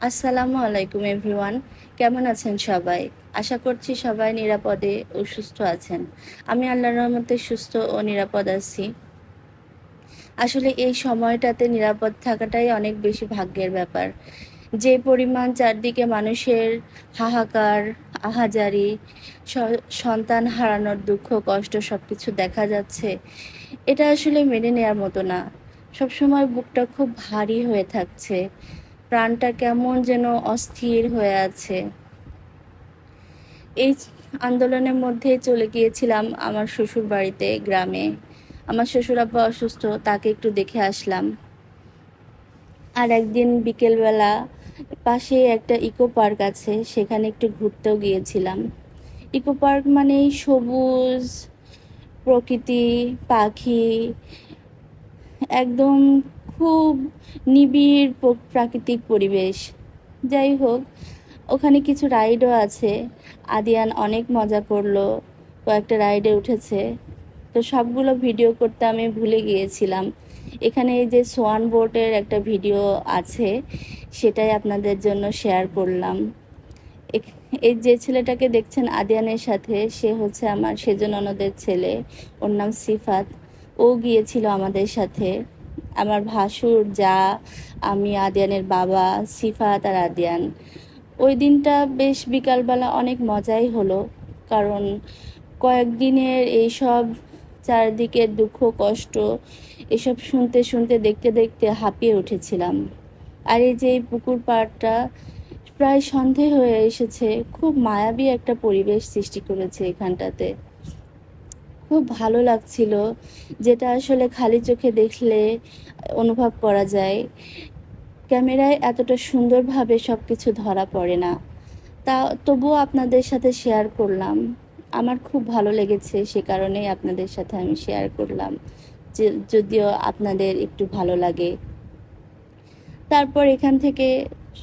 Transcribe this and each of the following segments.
আসসালামু আলাইকুম এভরিওয়ান। কেমন আছেন সবাই? আশা করছি সবাই নিরাপদে ও সুস্থ আছেন। আমি আল্লাহর রহমতে সুস্থ ও নিরাপদ আছি। আসলে এই সময়টাতে নিরাপদ থাকাটাই অনেক বেশি ভাগ্যের ব্যাপার। যে পরিমাণ চারদিকে মানুষের হাহাকার, আহাজারি, সন্তান হারানোর দুঃখ কষ্ট সব কিছু দেখা যাচ্ছে, এটা আসলে মেনে নেওয়ার মতো না। সবসময় বুকটা খুব ভারী হয়ে থাকছে, প্রাণটা কেমন যেন অস্থির হয়ে আছে। এই আন্দোলনের মধ্যে চলে গিয়েছিলাম আমার শ্বশুর বাড়িতে, গ্রামে। আমার শ্বশুর আব্বা অসুস্থ, তাকে একটু দেখে আসলাম। আর একদিন বিকেলবেলা পাশে একটা ইকো পার্ক আছে, সেখানে একটু ঘুরতেও গিয়েছিলাম। ইকো পার্ক মানেই সবুজ, প্রকৃতি, পাখি, একদম খুব নিবিড় প্রাকৃতিক পরিবেশ। যাই হোক, ওখানে কিছু রাইডও আছে। আদিয়ান অনেক মজা করলো, কয়েকটা রাইডে উঠেছে। তো সবগুলো ভিডিও করতে আমি ভুলে গিয়েছিলাম। এখানে এই যে সোয়ান বোটের একটা ভিডিও আছে, সেটাই আপনাদের জন্য শেয়ার করলাম। এই যে ছেলেটাকে দেখছেন আদিয়ানের সাথে, সে হচ্ছে আমার সেজ ননদের ছেলে। ওর নাম সিফাত। ও গিয়েছিল আমাদের সাথে। আমার ভাসুর, যা, আমি, আদিয়ানের বাবা, সিফাত আর আদিয়ান। ওই দিনটা বেশ বিকালবেলা অনেক মজাই হলো, কারণ কয়েকদিনের এইসব চারদিকের দুঃখ কষ্ট এসব শুনতে শুনতে দেখতে দেখতে হাঁপিয়ে উঠেছিলাম। আর এই যে এই পুকুর পাড়টা প্রায় সন্ধে হয়ে এসেছে, খুব মায়াবী একটা পরিবেশ সৃষ্টি করেছে এখানটাতে। খুব ভালো লাগছিল, যেটা আসলে খালি চোখে দেখলে অনুভব করা যায়। ক্যামেরায় এতটা সুন্দরভাবে সব কিছু ধরা পড়ে না। তা তবুও আপনাদের সাথে শেয়ার করলাম। আমার খুব ভালো লেগেছে, সে কারণেই আপনাদের সাথে আমি শেয়ার করলাম, যে যদিও আপনাদের একটু ভালো লাগে। তারপর এখান থেকে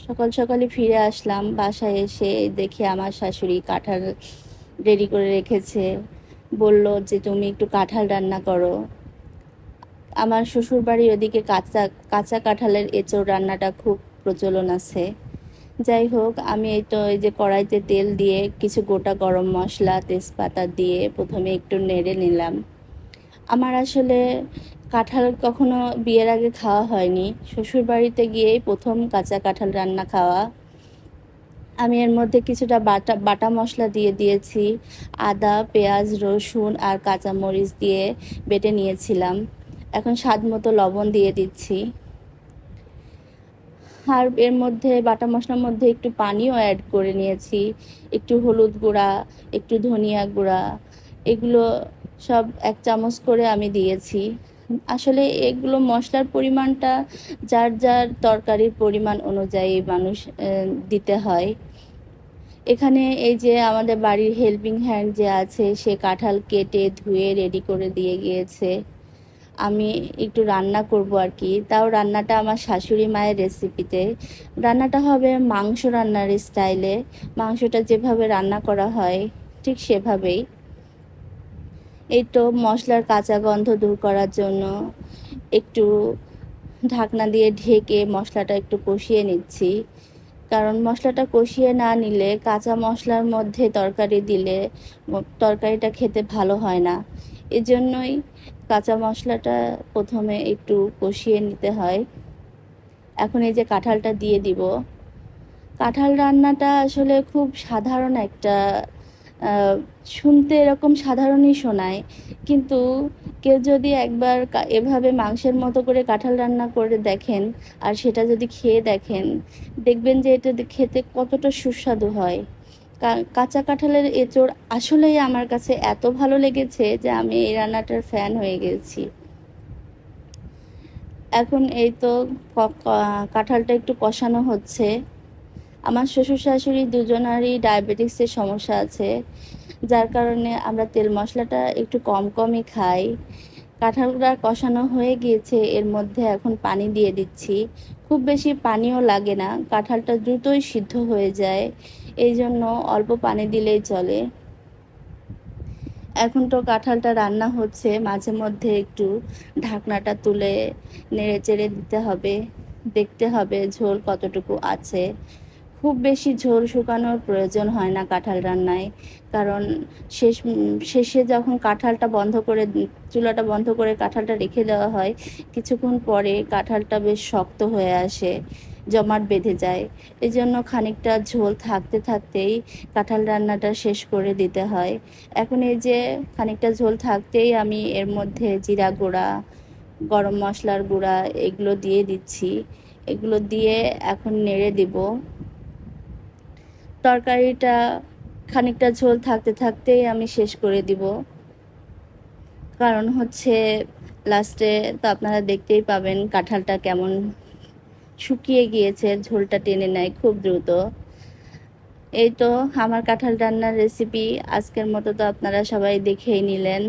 সকাল সকালে ফিরে আসলাম। বাসায় এসে দেখি আমার শাশুড়ি কাঁঠাল রেডি করে রেখেছে। বলল যে তুমি একটু কাঁঠাল রান্না করো। আমার শ্বশুর বাড়ির ওদিকে কাঁচা কাঁচা কাঁঠালের এঁচোড় রান্নাটা খুব প্রচলন আছে। যাই হোক, আমি এই যে কড়াইতে তেল দিয়ে কিছু গোটা গরম মশলা তেজপাতা দিয়ে প্রথমে একটু নেড়ে নিলাম। আমার আসলে কাঁঠাল কখনো বিয়ের আগে খাওয়া হয়নি, শ্বশুর বাড়িতে গিয়েই প্রথম কাঁচা কাঁঠাল রান্না খাওয়া। আমি এর মধ্যে কিছুটা বাটা বাটা মশলা দিয়ে দিয়েছি। আদা, পেঁয়াজ, রসুন আর কাঁচামরিচ দিয়ে বেটে নিয়েছিলাম। এখন স্বাদ মতো লবণ দিয়ে দিচ্ছি। আর এর মধ্যে বাটা মশলার মধ্যে একটু পানিও অ্যাড করে নিয়েছি। একটু হলুদ গুঁড়া, একটু ধনিয়া গুঁড়া, এগুলো সব 1 চামচ করে আমি দিয়েছি। আসলে এগুলো মশলার পরিমাণটা যার যার তরকারির পরিমাণ অনুযায়ী মানুষ দিতে হয়। এখানে এই যে আমাদের বাড়ির হেল্পিং হ্যান্ড যে আছে, সে কাঁঠাল কেটে ধুয়ে রেডি করে দিয়ে গিয়েছে। আমি একটু রান্না করব আর কি। তাও রান্নাটা আমার শাশুড়ি মায়ের রেসিপিতে। রান্নাটা হবে মাংস রান্নার স্টাইলে। মাংসটা যেভাবে রান্না করা হয় ঠিক সেভাবেই। এই তো মশলার কাঁচা গন্ধ দূর করার জন্য একটু ঢাকনা দিয়ে ঢেকে মশলাটা একটু কষিয়ে নিচ্ছি। কারণ মশলাটা কষিয়ে না নিলে, কাঁচা মশলার মধ্যে তরকারি দিলে তরকারিটা খেতে ভালো হয় না। এজন্যই কাঁচা মশলাটা প্রথমে একটু কষিয়ে নিতে হয়। এখন এই যে কাঁঠালটা দিয়ে দিব। কাঁঠাল রান্নাটা আসলে খুব সাধারণ একটা, শুনতে এরকম সাধারণই শোনায়, কিন্তু কেউ যদি একবার এভাবে মাংসের মতো করে কাঁঠাল রান্না করে দেখেন আর সেটা যদি খেয়ে দেখেন, দেখবেন যে এটা খেতে কতটা সুস্বাদু হয়। কাঁচা কাঁঠালের এঁচোড় আসলেই আমার কাছে এত ভালো লেগেছে যে আমি এই রান্নাটার ফ্যান হয়ে গেছি। এখন এই তো কাঁঠালটা একটু কষানো হচ্ছে। আমার শ্বশুর শাশুড়ি দুজনারই ডায়াবেটিক্সের সমস্যা আছে, যার কারণে আমরা তেল মশলাটা একটু কম কমই খাই। কাঁঠালটা কষানো হয়ে গিয়েছে, এর মধ্যে এখন পানি দিয়ে দিচ্ছি। খুব বেশি পানিও লাগে না, কাঁঠালটা দ্রুতই সিদ্ধ হয়ে যায়, এই জন্য অল্প পানি দিলেই চলে। এখন তো কাঁঠালটা রান্না হচ্ছে, মাঝে মধ্যে একটু ঢাকনাটা তুলে নেড়ে চেড়ে দিতে হবে। দেখতে হবে ঝোল কতটুকু আছে। খুব বেশি ঝোল শুকানোর প্রয়োজন হয় না কাঁঠাল রান্নায়, কারণ শেষে যখন কাঁঠালটা বন্ধ করে চুলাটা বন্ধ করে কাঁঠালটা রেখে দেওয়া হয়, কিছুক্ষণ পরে কাঁঠালটা বেশ শক্ত হয়ে আসে, জমাট বেঁধে যায়। এই জন্য খানিকটা ঝোল থাকতে থাকতেই কাঁঠাল রান্নাটা শেষ করে দিতে হয়। এখন এই যে খানিকটা ঝোল থাকতেই আমি এর মধ্যে জিরা গুঁড়া, গরম মশলার গুঁড়া এগুলো দিয়ে দিচ্ছি। এগুলো দিয়ে এখন নেড়ে দিব। তরকারিটা খানিকটা ঝোল থাকতে থাকতেই আমি শেষ করে দিব, কারণ হচ্ছে লাস্টে তো আপনারা দেখতেই পাবেন কাঁঠালটা কেমন শুকিয়ে গিয়েছে, ঝোলটা টেনে নেয় খুব দ্রুত। এই তো আমার কাঁঠাল রান্নার রেসিপি আজকের মতো তো আপনারা সবাই দেখেই নিলেন।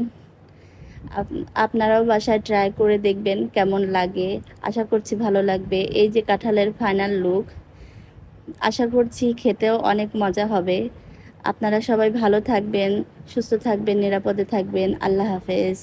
আপনারাও বাসায় ট্রাই করে দেখবেন কেমন লাগে। আশা করছি ভালো লাগবে। এই যে কাঁঠালের ফাইনাল লুক, আশা করছি খেতেও অনেক মজা হবে। আপনারা সবাই ভালো থাকবেন, সুস্থ থাকবেন, নিরাপদে থাকবেন। আল্লাহ হাফেজ।